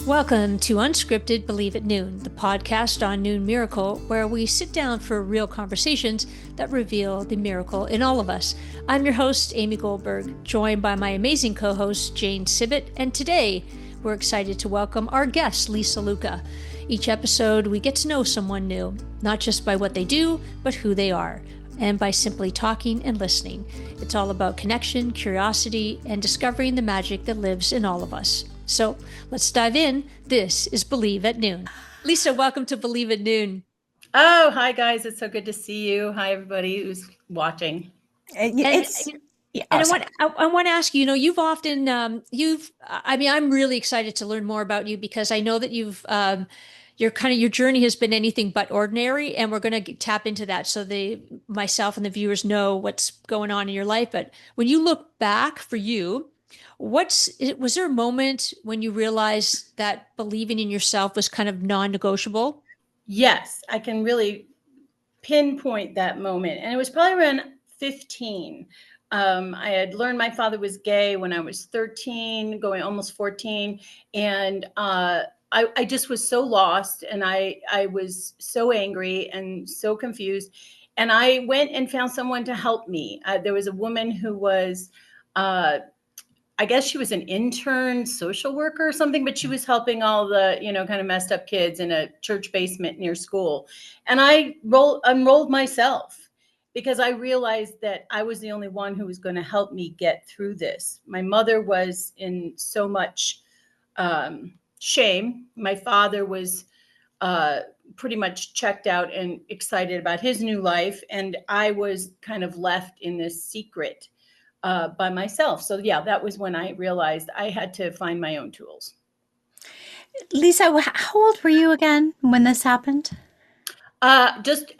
Welcome to Unscripted Believe at Noon, the podcast on Noon Miracle, where we sit down for real conversations that reveal the miracle in all of us. I'm your host, Amy Goldberg, joined by my amazing co-host, Jane Sibbett, and today we're excited to welcome our guest, Lisa Lucca. Each episode, we get to know someone new, not just by what they do, but who they are, and by simply talking and listening. It's all about connection, curiosity, and discovering the magic that lives in all of us. So let's dive in. This is Believe at Noon. Lisa, welcome to Believe at Noon. Oh, hi guys. It's so good to see you. Hi, everybody who's watching. I want to ask you, you've often, I'm really excited to learn more about you because I know that your journey has been anything but ordinary, and we're going to tap into that so myself and the viewers know what's going on in your life. But when you look back for you, was there a moment when you realized that believing in yourself was kind of non-negotiable? Yes, I can really pinpoint that moment. And it was probably around 15. I had learned my father was gay when I was 13, going almost 14. And I just was so lost, and I was so angry and so confused. And I went and found someone to help me. There was a woman who was I guess she was an intern social worker or something, but she was helping all the, kind of messed up kids in a church basement near school. And I unrolled myself because I realized that I was the only one who was going to help me get through this. My mother was in so much shame. My father was pretty much checked out and excited about his new life. And I was kind of left in this secret by myself. So yeah, that was when I realized I had to find my own tools. Lisa, how old were you again when this happened? Just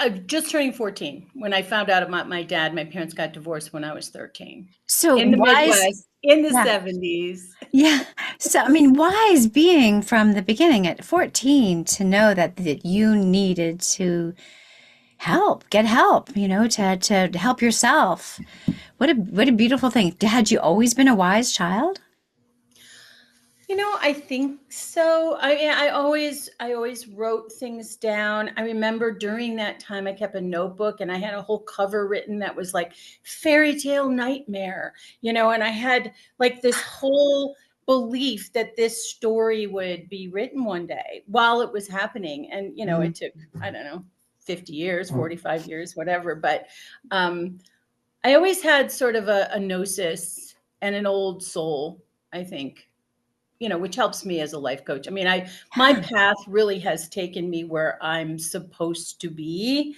turning 14 when I found out about my dad. My parents got divorced when I was 13. So in the Midwest, in the 70s. Yeah. So, wise being from the beginning at 14 to know that you needed to get help, to help yourself. What a beautiful thing. Had you always been a wise child? I think so. I always wrote things down. I remember during that time I kept a notebook, and I had a whole cover written that was like fairy tale nightmare, and I had like this whole belief that this story would be written one day while it was happening. And, it took, I don't know, 50 years, 45 years, whatever. But I always had sort of a gnosis and an old soul, I think, which helps me as a life coach. My path really has taken me where I'm supposed to be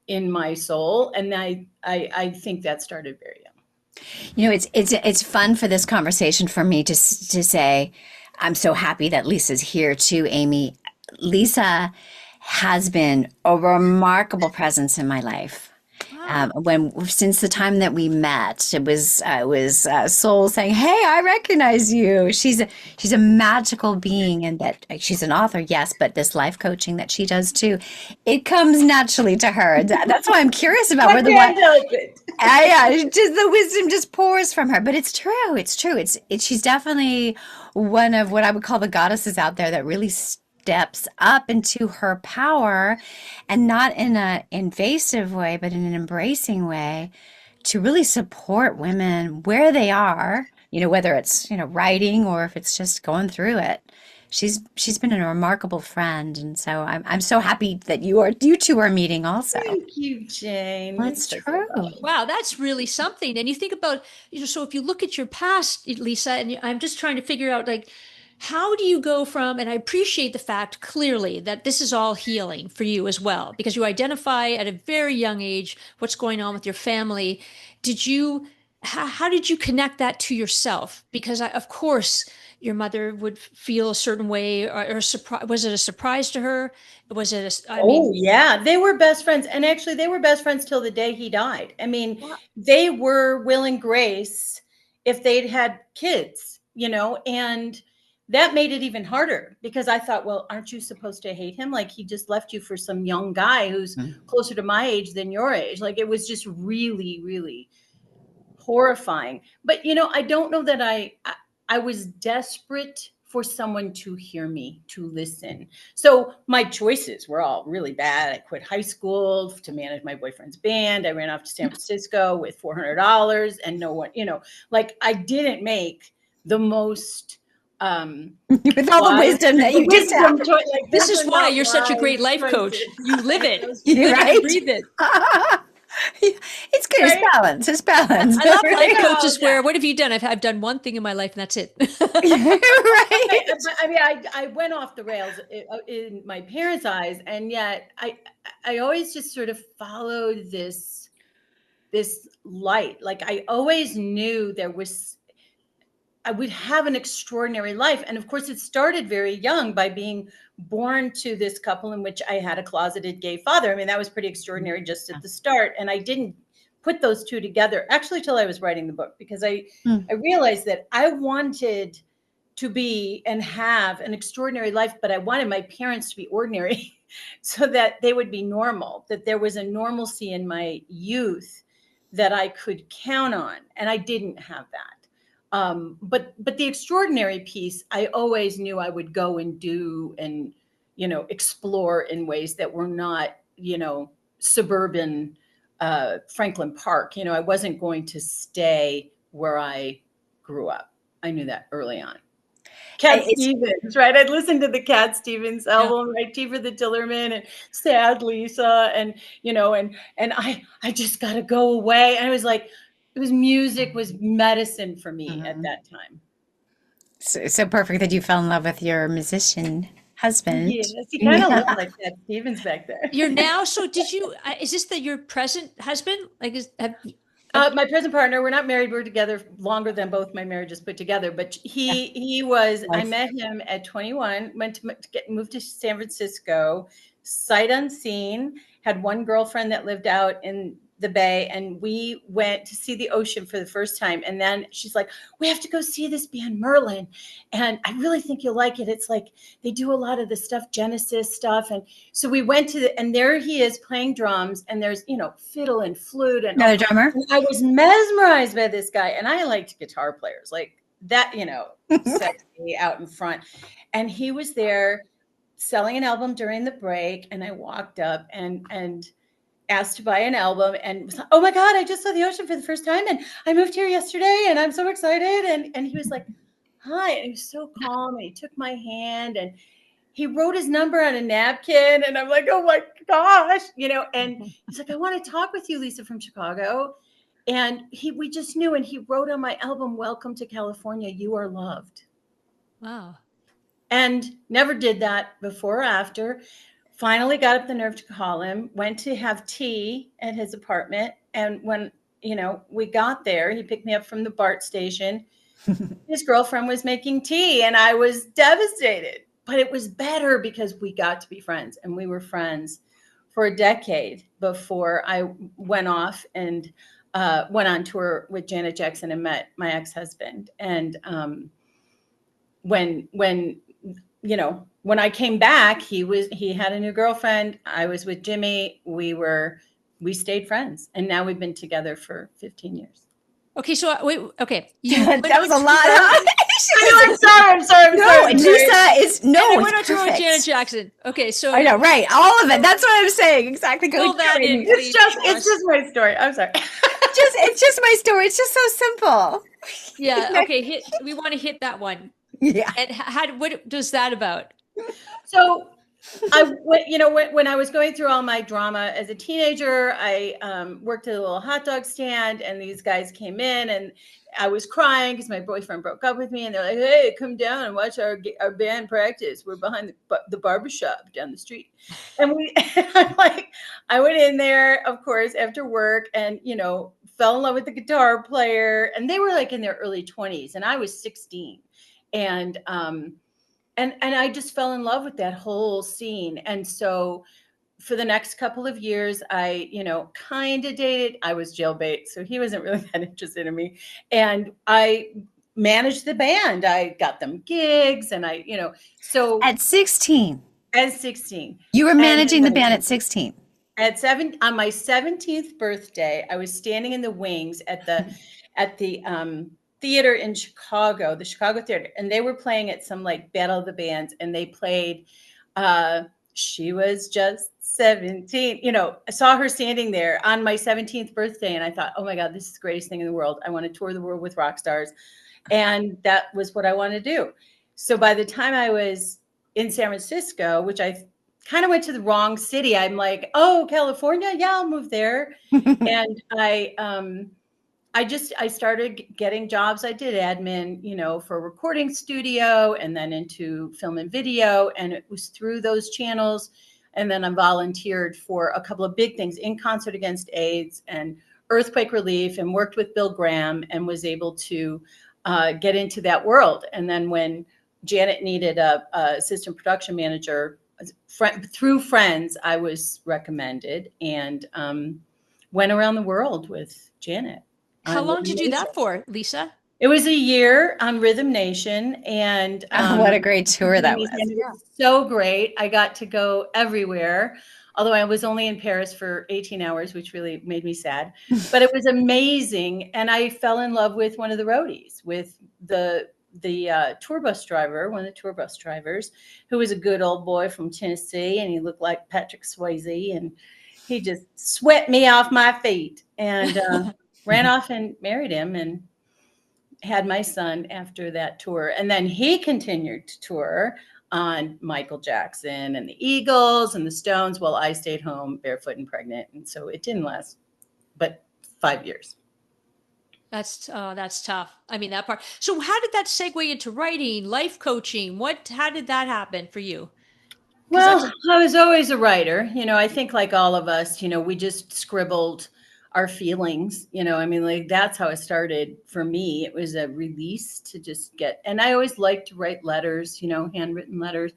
in my soul. And I think that started very young. It's fun for this conversation for me to say, I'm so happy that Lisa's here too, Amy. Lisa has been a remarkable presence in my life. Since the time that we met, it was soul saying, "Hey, I recognize you." She's a magical being, and that she's an author, yes, but this life coaching that she does too, it comes naturally to her. That's why I'm curious about where the wisdom just pours from her. But it's true. It's true. She's definitely one of what I would call the goddesses out there that really steps up into her power, and not in an invasive way, but in an embracing way, to really support women where they are, whether it's, writing or if it's just going through it. She's been a remarkable friend. And so I'm so happy that you two are meeting also. Thank you, Jane. Well, it's true. Wow, that's really something. And you think about, so if you look at your past, Lisa, and I'm just trying to figure out, how do you go from, and I appreciate the fact clearly that this is all healing for you as well, because you identify at a very young age what's going on with your family. How did you connect that to yourself? Because of course your mother would feel a certain way, or was it a surprise to her? Was it yeah, they were best friends. And actually they were best friends till the day he died. They were Will and Grace if they'd had kids, and that made it even harder, because I thought, well, aren't you supposed to hate him? Like, he just left you for some young guy who's closer to my age than your age. Like, it was just really, really horrifying. But, I don't know that I was desperate for someone to hear me, to listen. So my choices were all really bad. I quit high school to manage my boyfriend's band. I ran off to San Francisco with $400 and no one, like I didn't make the most with all the wisdom that you just have. Like, this is why you're such a great life coach. You live it. You live it, breathe it. It's good. Right? It's balance. I love life coaches where, what have you done? I've done one thing in my life and that's it. Right. I mean, I went off the rails in my parents' eyes, and yet I always just sort of followed this light. Like I always knew I would have an extraordinary life. And of course, it started very young by being born to this couple in which I had a closeted gay father. I mean, that was pretty extraordinary just at the start. And I didn't put those two together actually till I was writing the book, because I realized that I wanted to be and have an extraordinary life, but I wanted my parents to be ordinary so that they would be normal, that there was a normalcy in my youth that I could count on. And I didn't have that. But the extraordinary piece, I always knew I would go and do and, explore in ways that were not, suburban Franklin Park. I wasn't going to stay where I grew up. I knew that early on. Cat Stevens, right? I'd listened to the Cat Stevens album, right? Tea for the Tillerman and Sad Lisa, and and I just got to go away. And I was like, music was medicine for me at that time. So perfect that you fell in love with your musician husband. Yes, he kind of looked like Cat Stevens back there. You're now, so did you, is this your present husband? Like, my present partner, we're not married, we're together longer than both my marriages put together, but he was, I met him at 21, moved to San Francisco, sight unseen, had one girlfriend that lived out in the Bay, and we went to see the ocean for the first time. And then she's like, we have to go see this band Merlin, and I really think you'll like it. It's like they do a lot of the stuff, Genesis stuff. And so we went and there he is playing drums, and there's fiddle and flute and another drummer. And I was mesmerized by this guy, and I liked guitar players like that, sexy out in front. And he was there selling an album during the break, and I walked up and asked to buy an album, and was like, oh my God, I just saw the ocean for the first time, and I moved here yesterday, and I'm so excited. And he was like, hi, and he was so calm, and he took my hand, and he wrote his number on a napkin, and I'm like, oh my gosh, and he's like, I want to talk with you, Lisa from Chicago. And we just knew, and he wrote on my album, Welcome to California, You Are Loved. Wow. And never did that before or after. Finally got up the nerve to call him, went to have tea at his apartment. And when, we got there, he picked me up from the BART station. His girlfriend was making tea, and I was devastated. But it was better because we got to be friends, and we were friends for a decade before I went off and went on tour with Janet Jackson and met my ex-husband. And when I came back, he had a new girlfriend. I was with Jimmy. We stayed friends, and now we've been together for 15 years. Okay. So wait, okay. That was a lot. I'm sorry. No, Lisa is we're not talking Janet Jackson. Okay. So I know, right. All of it. That's what I'm saying. Exactly. Fill that in. It's just my story. I'm sorry. It's just my story. It's just so simple. Yeah. Okay. We want to hit that one. Yeah. And what does that about? So when I was going through all my drama as a teenager, I worked at a little hot dog stand, and these guys came in, and I was crying because my boyfriend broke up with me, and they're like, hey, come down and watch our band practice. We're behind the barbershop down the street. And I went in there, of course, after work, and, fell in love with the guitar player, and they were like in their early 20s, and I was 16. And I just fell in love with that whole scene. And so for the next couple of years, I, kind of dated. I was jailbait, so he wasn't really that interested in me. And I managed the band. I got them gigs, and so at 16. At 16. You were managing the band at 16. On my 17th birthday, I was standing in the wings at the theater in Chicago, the Chicago Theater, and they were playing at some like Battle of the Bands, and they played She Was Just 17. You know, I saw her standing there on my 17th birthday, and I thought, oh my God, this is the greatest thing in the world. I want to tour the world with rock stars. And that was what I wanted to do. So by the time I was in San Francisco, which I kind of went to the wrong city, I'm like, oh, California, yeah, I'll move there. And I started getting jobs. I did admin, you know, for a recording studio and then into film and video. And it was through those channels. And then I volunteered for a couple of big things, In Concert Against AIDS and earthquake relief, and worked with Bill Graham and was able to get into that world. And then when Janet needed a assistant production manager, through friends, I was recommended and went around the world with Janet. How long did you do that for, Lisa? It was a year on Rhythm Nation, and what a great tour that was. It was so great. I got to go everywhere, although I was only in Paris for 18 hours, which really made me sad. But it was amazing, and I fell in love with one of the roadies, with the tour bus driver, one of the tour bus drivers, who was a good old boy from Tennessee, and he looked like Patrick Swayze, and he just swept me off my feet, and ran off and married him and had my son after that tour. And then he continued to tour on Michael Jackson and the Eagles and the Stones while I stayed home barefoot and pregnant. And so it didn't last but 5 years. That's tough. I mean, that part. So how did that segue into writing, life coaching? How did that happen for you? Well, I was always a writer. You know, I think like all of us, you know, we just scribbled our feelings, you know, I mean, like that's how it started for me. It was a release to just get, and I always liked to write letters, you know, handwritten letters.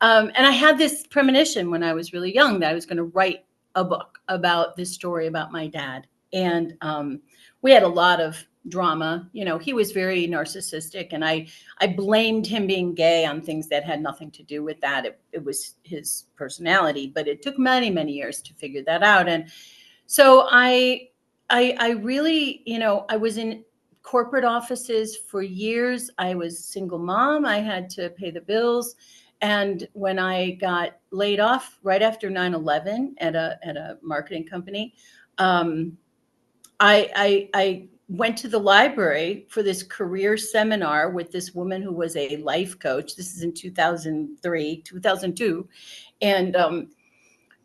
And I had this premonition when I was really young that I was going to write a book about this story about my dad. And we had a lot of drama. You know, he was very narcissistic, and I blamed him being gay on things that had nothing to do with that. It was his personality, but it took many, many years to figure that out. And so I really, you know, I was in corporate offices for years. I was a single mom. I had to pay the bills. And when I got laid off right after 9/11 at a marketing company, I went to the library for this career seminar with this woman who was a life coach. This is in 2003, 2002. And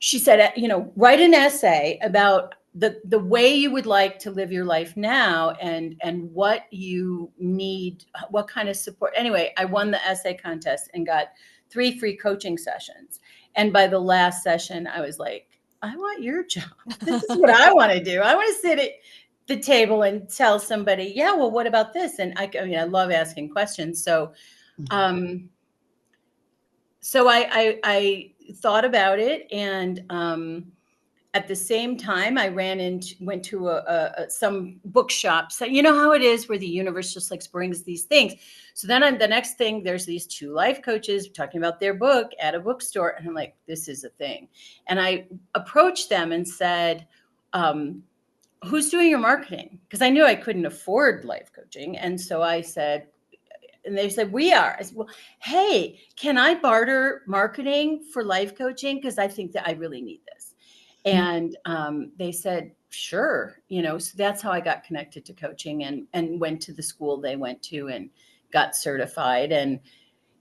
she said, you know, write an essay about the way you would like to live your life now and what you need, what kind of support. Anyway, I won the essay contest and got 3 free coaching sessions. And by the last session, I was like, I want your job. This is what I want to do. I want to sit at the table and tell somebody, yeah, well, what about this? And I mean, I love asking questions. So, so I thought about it, and at the same time, I went to some bookshops. So you know how it is, where the universe just like brings these things. So then the next thing, there's these 2 life coaches talking about their book at a bookstore, and I'm like, this is a thing. And I approached them and said, who's doing your marketing? Because I knew I couldn't afford life coaching, and so I said. And they said, we are. I said, well, hey, can I barter marketing for life coaching? Because I think that I really need this. And they said, sure. You know, so that's how I got connected to coaching and went to the school they went to and got certified. And,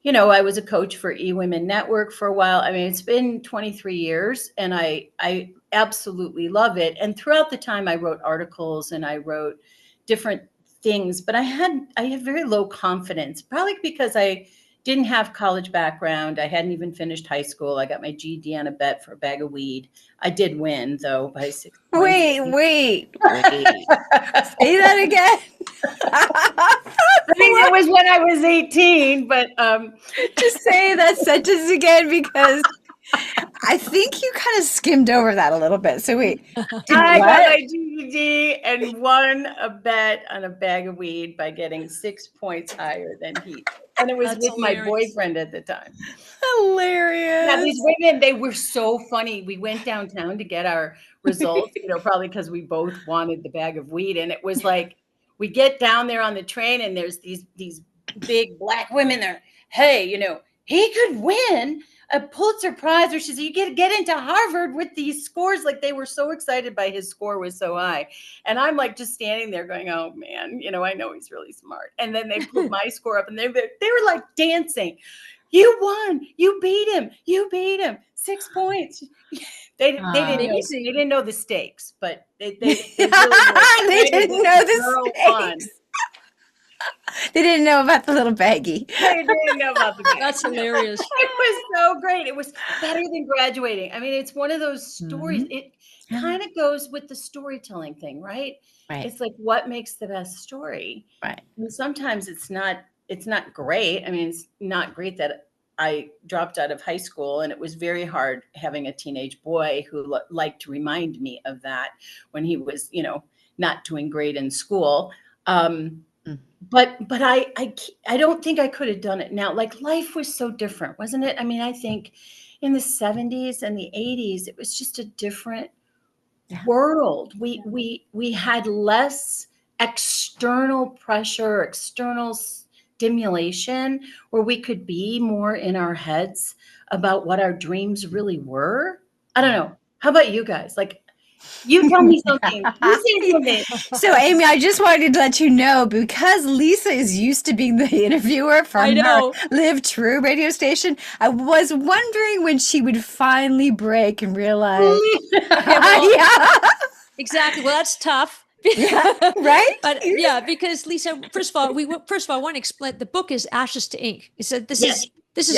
you know, I was a coach for eWomen Network for a while. I mean, it's been 23 years and I absolutely love it. And throughout the time, I wrote articles and I wrote different things, but I had very low confidence, probably because I didn't have college background. I hadn't even finished high school. I got my GED on a bet for a bag of weed. I did win though by 6 points. Wait. Say that again. I mean, it was when I was 18, but just say that sentence again, because I think you kind of skimmed over that a little bit. So wait, I got my GED and won a bet on a bag of weed by getting 6 points higher than he did. And it was with my boyfriend at the time. Hilarious. Yeah, these women, they were so funny. We went downtown to get our results, you know, probably because we both wanted the bag of weed. And it was like, we get down there on the train and there's these big black women there. Hey, you know, he could win a Pulitzer Prize, or she said, you get into Harvard with these scores. Like, they were so excited by his score was so high. And I'm like just standing there going, oh man, you know, I know he's really smart. And then they put my score up and they were like dancing. You won, you beat him 6 points. They didn't know the stakes, but they really they didn't know the stakes. They didn't know about the little baggie. They didn't know about the baggie. That's hilarious. It was so great. It was better than graduating. I mean, it's one of those stories. It kind of goes with the storytelling thing, right? It's like, what makes the best story? Right. And sometimes it's not great. I mean, it's not great that I dropped out of high school, and it was very hard having a teenage boy who liked to remind me of that when he was, you know, not doing great in school. But I don't think I could have done it now. Like, life was so different, wasn't it? I mean, I think in the 70s and the 80s, it was just a different world. We had less external pressure, external stimulation, where we could be more in our heads about what our dreams really were. I don't know. How about you guys? Like, you tell me something. You say something. So, Amy, I just wanted to let you know, because Lisa is used to being the interviewer from her Live True radio station, I was wondering when she would finally break and realize. Exactly. Well, that's tough. Right? But yeah, because Lisa, first of all, I want to explain. The book is Ashes to Ink. It said this is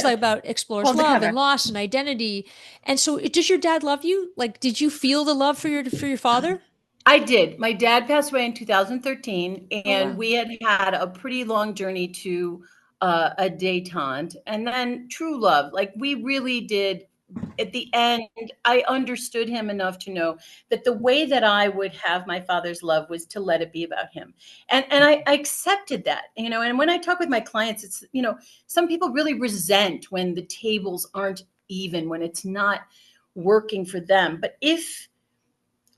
like about explores love and loss and identity. And so, does your dad love you? Like, did you feel the love for your father? I did. My dad passed away in 2013, and we had a pretty long journey to a détente, and then true love. Like, we really did. At the end, I understood him enough to know that the way that I would have my father's love was to let it be about him. And I accepted that, you know, and when I talk with my clients, it's, you know, some people really resent when the tables aren't even, when it's not working for them. But if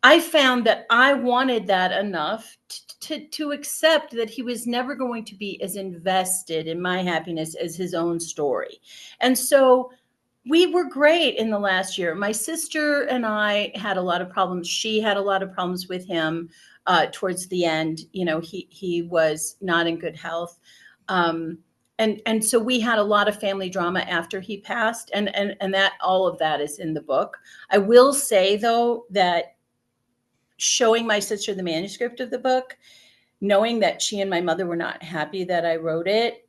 I found that I wanted that enough to accept that he was never going to be as invested in my happiness as his own story. And so we were great in the last year. My sister and I had a lot of problems. She had a lot of problems with him towards the end. You know, he was not in good health. And so we had a lot of family drama after he passed. And that, all of that is in the book. I will say, though, that showing my sister the manuscript of the book, knowing that she and my mother were not happy that I wrote it,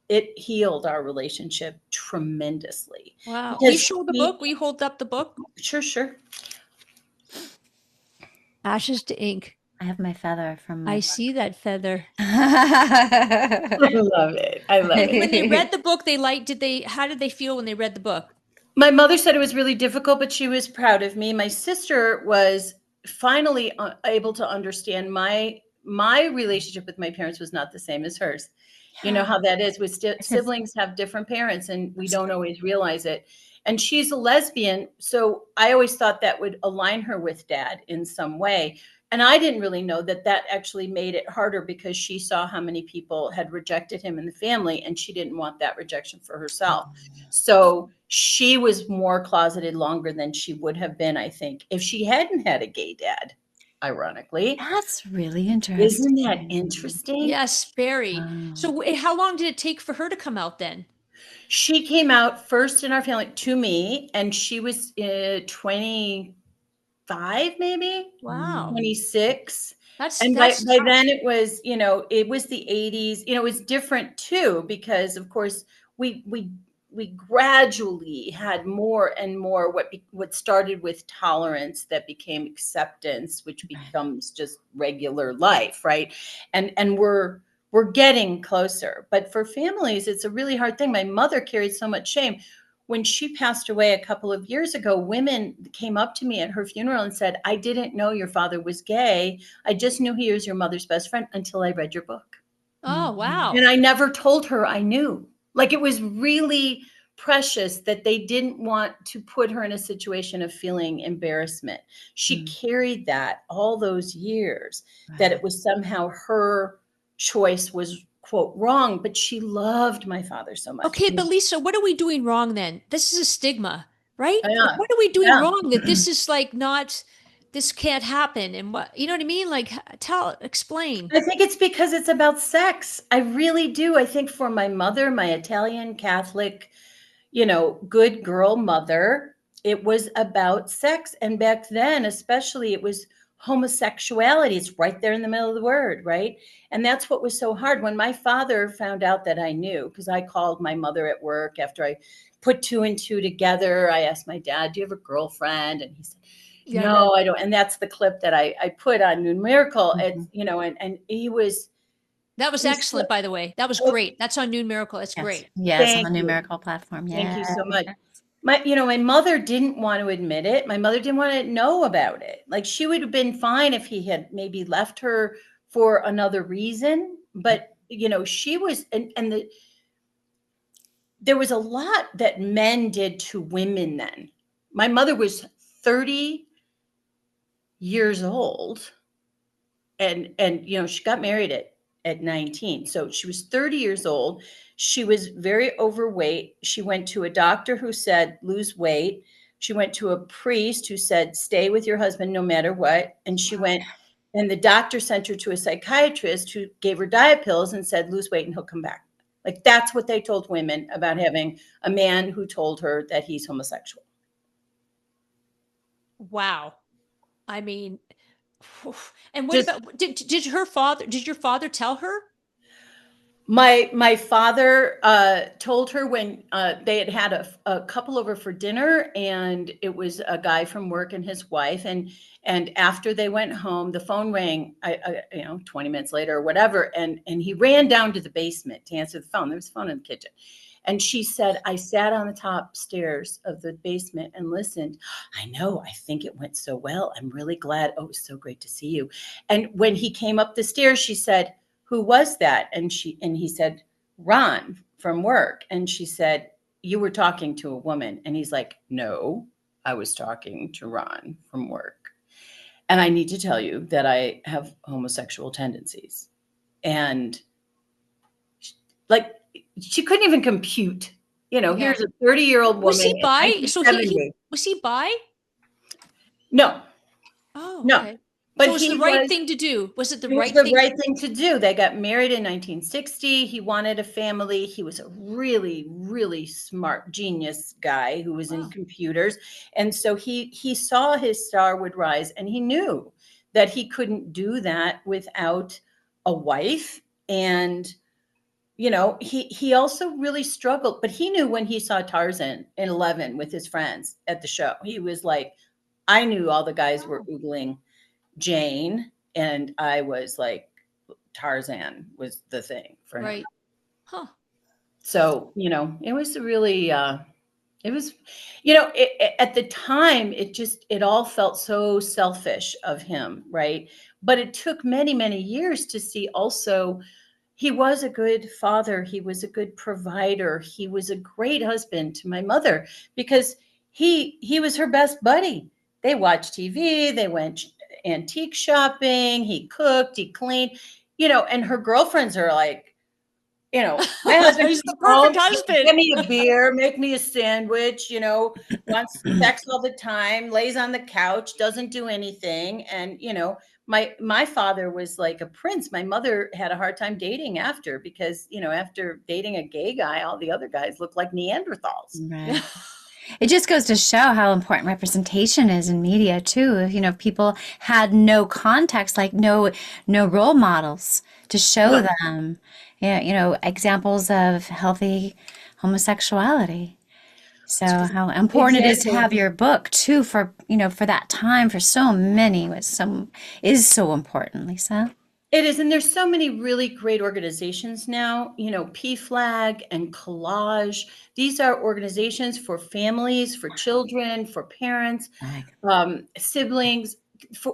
it healed our relationship tremendously. Wow. Will you show the book? Will you hold up the book? Sure. Ashes to Ink. I have my feather from my I see that feather. I love it. When they read the book, how did they feel when they read the book? My mother said it was really difficult, but she was proud of me. My sister was finally able to understand my relationship with my parents was not the same as hers. You know how that is with siblings have different parents, and we don't always realize it. And she's a lesbian, so I always thought that would align her with Dad in some way. And I didn't really know that actually made it harder, because she saw how many people had rejected him in the family, and she didn't want that rejection for herself. So she was more closeted longer than she would have been, I think, if she hadn't had a gay dad. Ironically. That's really interesting. Isn't that interesting? Yes, very. So how long did it take for her to come out then? She came out first in our family to me, and she was 25, maybe. Wow. 26. And by then it was, you know, it was the 80s. You know, it was different too, because of course we gradually had more and more what started with tolerance that became acceptance, which becomes just regular life, right? And we're getting closer. But for families, it's a really hard thing. My mother carried so much shame. When she passed away a couple of years ago, women came up to me at her funeral and said, I didn't know your father was gay. I just knew he was your mother's best friend until I read your book. Oh, wow. And I never told her I knew. Like, it was really precious that they didn't want to put her in a situation of feeling embarrassment. She carried that all those years, that it was somehow her choice was, quote, wrong, but she loved my father so much. Okay, but Lisa, what are we doing wrong then? This is a stigma, right? Yeah. What are we doing Yeah. wrong that this is like not, this can't happen? And what, you know what I mean? Like, explain. I think it's because it's about sex. I really do. I think for my mother, my Italian Catholic, good girl mother, it was about sex. And back then, especially, it was homosexuality. It's right there in the middle of the word, right? And that's what was so hard. When my father found out that I knew, because I called my mother at work after I put 2 and 2 together, I asked my dad, do you have a girlfriend? And he said, no, I don't. And that's the clip that I put on Noon Miracle. It's, and he was. That was excellent, by the way. That was great. That's on Noon Miracle. It's great. Yes, on the Noon Miracle platform. Yeah. Thank you so much. My mother didn't want to admit it. My mother didn't want to know about it. Like, she would have been fine if he had maybe left her for another reason. But, she was, there was a lot that men did to women then. My mother was 30 years old and she got married at 19. So she was 30 years old. She was very overweight. She went to a doctor who said, lose weight. She went to a priest who said, stay with your husband no matter what. And she went, and the doctor sent her to a psychiatrist who gave her diet pills and said, lose weight and he'll come back. Like, that's what they told women about having a man who told her that he's homosexual. Wow. I mean, and what about, did your father tell her? My father told her when they had a couple over for dinner, and it was a guy from work and his wife, and after they went home, the phone rang, 20 minutes later or whatever, and he ran down to the basement to answer the phone. There was a phone in the kitchen. And she said, I sat on the top stairs of the basement and listened. I know, I think it went so well. I'm really glad. Oh, it was so great to see you. And when he came up the stairs, she said, who was that? And he said, Ron from work. And she said, you were talking to a woman. And he's like, no, I was talking to Ron from work. And I need to tell you that I have homosexual tendencies. And like, she couldn't even compute, here's a 30-year-old woman. Was he bi? So was he bi? No. Oh, no. Okay. But so it was the right thing to do. Was it the right thing? The right thing to do. They got married in 1960. He wanted a family. He was a really, really smart, genius guy who was in computers. And so he saw his star would rise, and he knew that he couldn't do that without a wife. And, he also really struggled, but he knew when he saw Tarzan in 11 with his friends at the show, he was like, I knew all the guys were oogling Jane, and I was like, Tarzan was the thing for him. Right. Huh. So, it was really, it was, at the time, it all felt so selfish of him, right? But it took many, many years to see also, he was a good father. He was a good provider. He was a great husband to my mother, because he was her best buddy. They watched TV. They went antique shopping. He cooked, he cleaned, and her girlfriends are like, my husband He's the perfect husband. Give me a beer, make me a sandwich, wants sex all the time, lays on the couch, doesn't do anything. And, my father was like a prince. My mother had a hard time dating after, because, after dating a gay guy, all the other guys look like Neanderthals. Right. It just goes to show how important representation is in media too. People had no context, like no role models to show them, examples of healthy homosexuality. So how important it is to have your book too for that time for so many is so important, Lisa. It is. And there's so many really great organizations now, PFLAG and Collage. These are organizations for families, for children, for parents, siblings,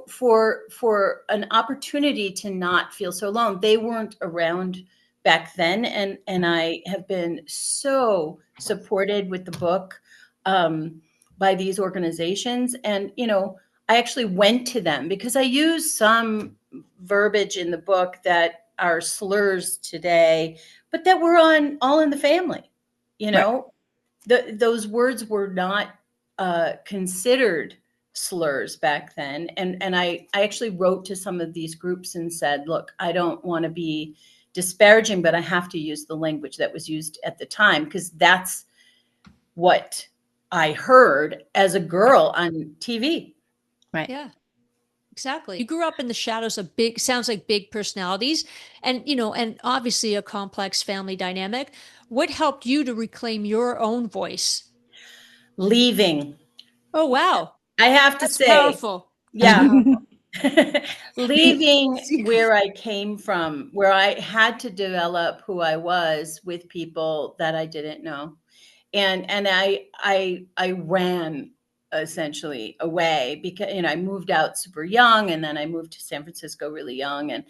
for an opportunity to not feel so alone. They weren't around back then. And I have been so supported with the book by these organizations. And, I actually went to them because I used some verbiage in the book that are slurs today, but that were all in the family. You know, those words were not considered slurs back then. And I actually wrote to some of these groups and said, look, I don't want to be disparaging, but I have to use the language that was used at the time, because that's what I heard as a girl on TV. Right. Yeah. Exactly. You grew up in the shadows of sounds like big personalities, and, and obviously a complex family dynamic. What helped you to reclaim your own voice? Leaving. Oh, wow. I have to That's say, powerful. yeah, Powerful. leaving where I came from, where I had to develop who I was with people that I didn't know. And I ran essentially away, because, I moved out super young, and then I moved to San Francisco really young. And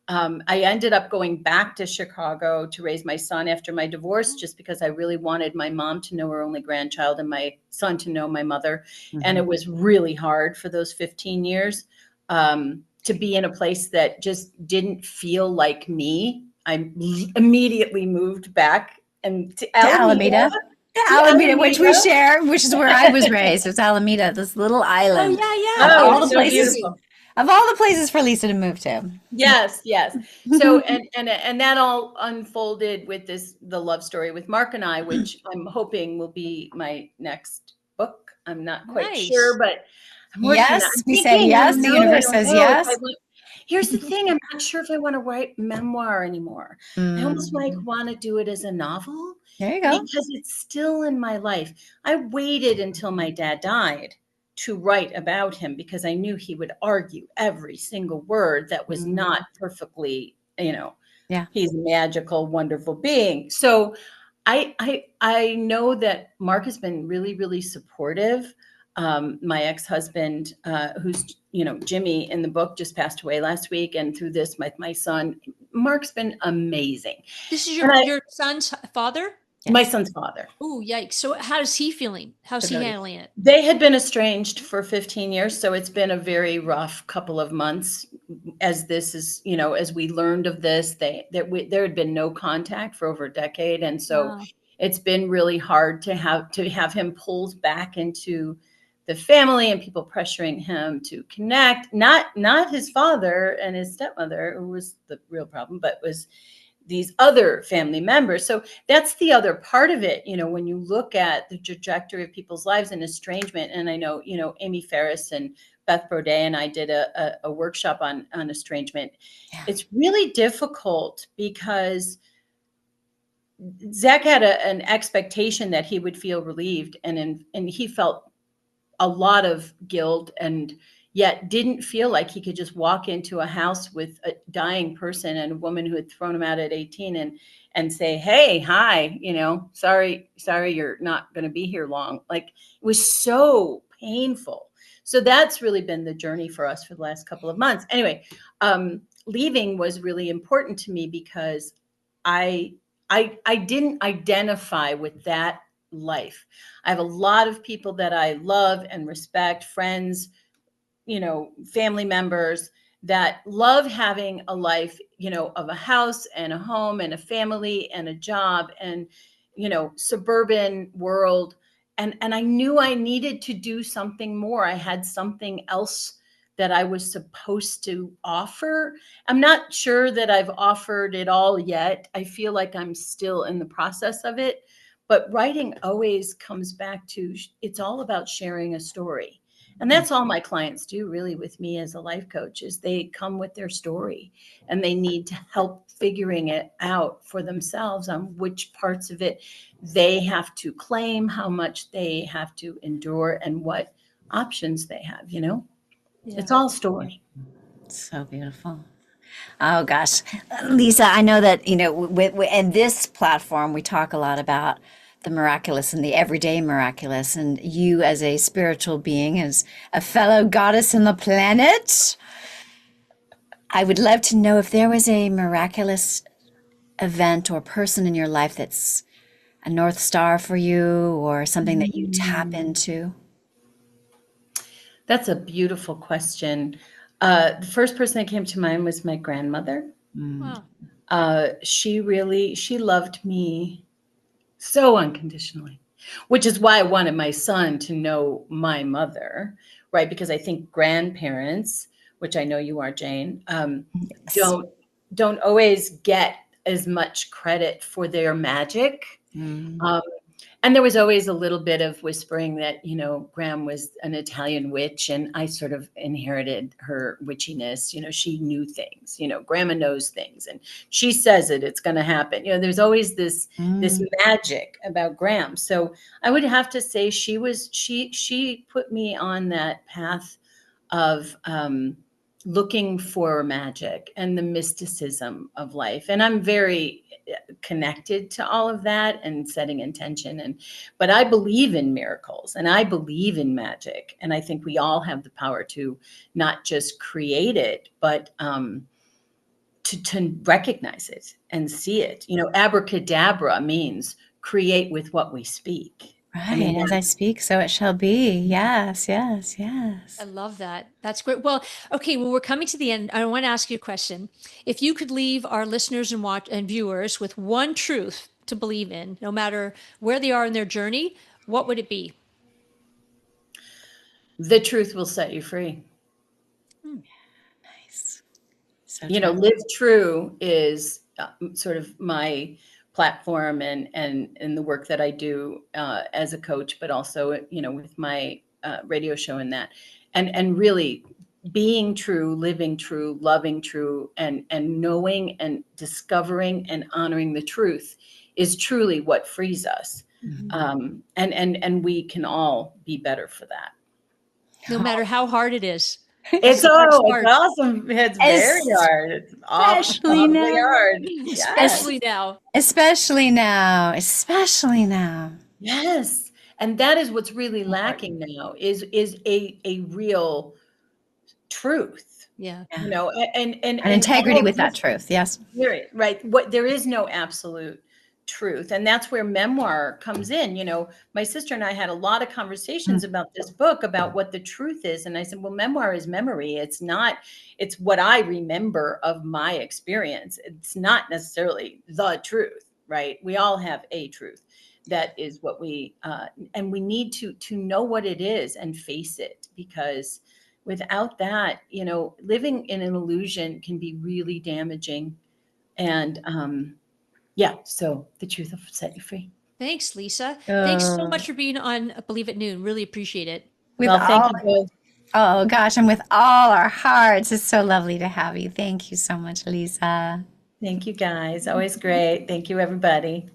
I ended up going back to Chicago to raise my son after my divorce, just because I really wanted my mom to know her only grandchild and my son to know my mother. And it was really hard for those 15 years to be in a place that just didn't feel like me. I immediately moved back and to Alameda. Alameda, which we share, which is where I was raised. It's Alameda, this little island. Oh, yeah, yeah. Oh, all the so places, beautiful. of all the places for Lisa to move to. Yes. So, and that all unfolded with the love story with Mark and I, which I'm hoping will be my next book. I'm not quite sure, but I'm working on it. I'm We say thinking, yes. The universe I don't says know if yes. Here's the thing. I'm not sure if I want to write memoir anymore. I almost want to do it as a novel. There you go. Because it's still in my life. I waited until my dad died to write about him, because I knew he would argue every single word that was not perfectly, he's a magical, wonderful being. So I know that Mark has been really, really supportive. My ex-husband, who's, Jimmy in the book, just passed away last week. And through this, my son, Mark's been amazing. This is your son's father? Yes. My son's father. Oh, yikes. So how is he feeling? How's he handling it? They had been estranged for 15 years. So it's been a very rough couple of months, as this is, as we learned of this, there had been no contact for over a decade. And so it's been really hard to have him pulled back into the family, and people pressuring him to connect, not his father and his stepmother, who was the real problem, but was these other family members. So that's the other part of it. When you look at the trajectory of people's lives and estrangement, and I know, Amy Ferris and Beth Brodé and I did a workshop on estrangement. Yeah. It's really difficult, because Zach had an expectation that he would feel relieved, and he felt a lot of guilt, and yet didn't feel like he could just walk into a house with a dying person and a woman who had thrown him out at 18 and say, hey, hi, sorry, you're not going to be here long. Like, it was so painful. So that's really been the journey for us for the last couple of months. Anyway, leaving was really important to me, because I didn't identify with that life. I have a lot of people that I love and respect, friends, family members, that love having a life, of a house and a home and a family and a job and, suburban world. And I knew I needed to do something more. I had something else that I was supposed to offer. I'm not sure that I've offered it all yet. I feel like I'm still in the process of it. But writing always comes back to, it's all about sharing a story. And that's all my clients do really with me as a life coach, is they come with their story, and they need to help figuring it out for themselves on which parts of it they have to claim, how much they have to endure, and what options they have, Yeah. It's all story. So beautiful. Oh gosh, Lisa, I know that, in this platform, we talk a lot about the miraculous and the everyday miraculous. And you, as a spiritual being, as a fellow goddess in the planet, I would love to know if there was a miraculous event or person in your life that's a North Star for you, or something that you tap into. That's a beautiful question. The first person that came to mind was my grandmother. Wow. she loved me so unconditionally, which is why I wanted my son to know my mother, right? Because I think grandparents, which I know you are, Jane, Yes. don't always get as much credit for their magic. Mm. Um, and there was always a little bit of whispering that, Graham was an Italian witch, and I sort of inherited her witchiness. She knew things, grandma knows things, and she says it's going to happen. There's always this Mm. magic about Graham. So I would have to say she put me on that path of looking for magic and the mysticism of life. And I'm very connected to all of that and setting intention. But I believe in miracles and I believe in magic. And I think we all have the power to not just create it, but to recognize it and see it. Abracadabra means create with what we speak. Right. As I speak, so it shall be. Yes, yes, yes. I love that. That's great. Well, okay. Well, we're coming to the end. I want to ask you a question. If you could leave our listeners and viewers with one truth to believe in, no matter where they are in their journey, what would it be? The truth will set you free. Nice. So true. Live true is sort of my platform and the work that I do as a coach, but also, with my radio show and that, and really being true, living true, loving true, and knowing and discovering and honoring the truth is truly what frees us. And we can all be better for that. No matter how hard it is. It's awesome. It's very hard. It's Especially awfully now. hard. Especially now. Especially now. Especially now. Yes. And that is what's really lacking now is a real truth. Yeah. And integrity with that truth. Yes. Right. There is no absolute truth. And that's where memoir comes in. My sister and I had a lot of conversations about this book, about what the truth is. And I said, well, memoir is memory. It's what I remember of my experience. It's not necessarily the truth, right? We all have a truth. That is what and we need to know what it is and face it, because without that, living in an illusion can be really damaging. And so the truth will set you free. Thanks, Lisa. Thanks so much for being on Believe at Noon. Really appreciate it. Thank you both. Oh gosh, and with all our hearts, it's so lovely to have you. Thank you so much, Lisa. Thank you, guys. Always great. Thank you, everybody.